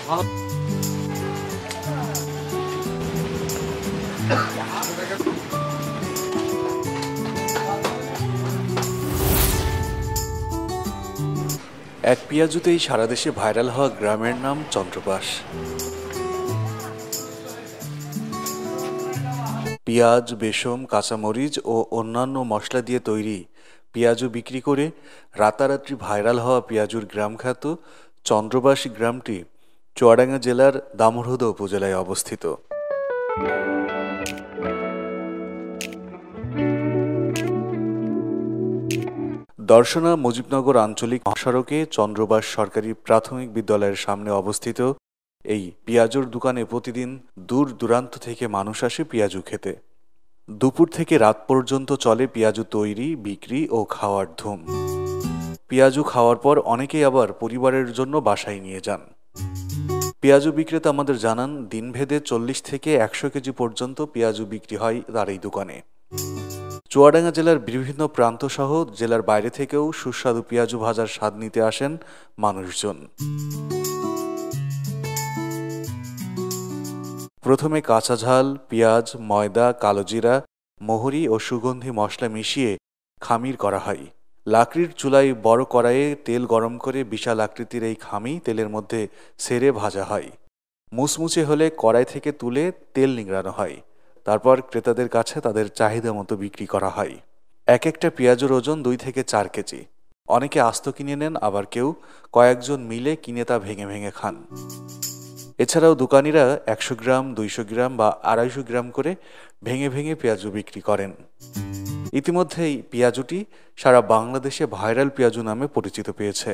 এক পেঁয়াজুতেই সারা দেশে ভাইরাল হওয়া গ্রামের নাম চন্দ্রবাস। পেঁয়াজ, বেসম, কাঁচামরিচ ও অন্যান্য মশলা দিয়ে তৈরি পেঁয়াজু বিক্রি করে রাতারাতি ভাইরাল হওয়া পেঁয়াজুর গ্রামখ্যাত চন্দ্রবাস গ্রামটি চুয়াডাঙ্গা জেলার দামুড়হুদা উপজেলায় অবস্থিত। দর্শনা মুজিবনগর আঞ্চলিক মহাসড়কে চন্দ্রবাস সরকারি প্রাথমিক বিদ্যালয়ের সামনে অবস্থিত এই পেঁয়াজুর দোকানে প্রতিদিন দূর দূরান্ত থেকে মানুষ আসে পেঁয়াজু খেতে। দুপুর থেকে রাত পর্যন্ত চলে পেঁয়াজু তৈরি, বিক্রি ও খাওয়ার ধুম। পেঁয়াজু খাওয়ার পর অনেকেই আবার পরিবারের জন্য বাসায় নিয়ে যান। পেঁয়াজু বিক্রেতা আমাদের জানান, দিনভেদে 40 থেকে 100 কেজি পর্যন্ত পেঁয়াজু বিক্রি হয় তার এই দোকানে। চুয়াডাঙ্গা জেলার বিভিন্ন প্রান্ত সহ জেলার বাইরে থেকেও সুস্বাদু পেঁয়াজু ভাজার স্বাদ নিতে আসেন মানুষজন। প্রথমে কাঁচা ঝাল, পেঁয়াজ, ময়দা, কালোজিরা, মোহরি ও সুগন্ধি মশলা মিশিয়ে খামির করা হয়। লাকড়ির চুলায় বড় কড়াইয়ে তেল গরম করে বিশাল আকৃতির এই খামি তেলের মধ্যে ছেড়ে ভাজা হয়। মুচমুচে হলে কড়াই থেকে তুলে তেল নিংড়ানো হয়। তারপর ক্রেতাদের কাছে তাদের চাহিদা মতো বিক্রি করা হয়। এক একটা পেঁয়াজুর ওজন 2 থেকে 4 কেজি। অনেকে আস্ত কিনে নেন, আবার কেউ কয়েকজন মিলে কিনে তা ভেঙে ভেঙে খান। এছাড়াও দোকানিরা 100 গ্রাম, 200 গ্রাম বা 250 গ্রাম করে ভেঙে ভেঙে পেঁয়াজু বিক্রি করেন। ইতিমধ্যেই পেঁয়াজুটি সারা বাংলাদেশে ভাইরাল পেঁয়াজু নামে পরিচিত পেয়েছে।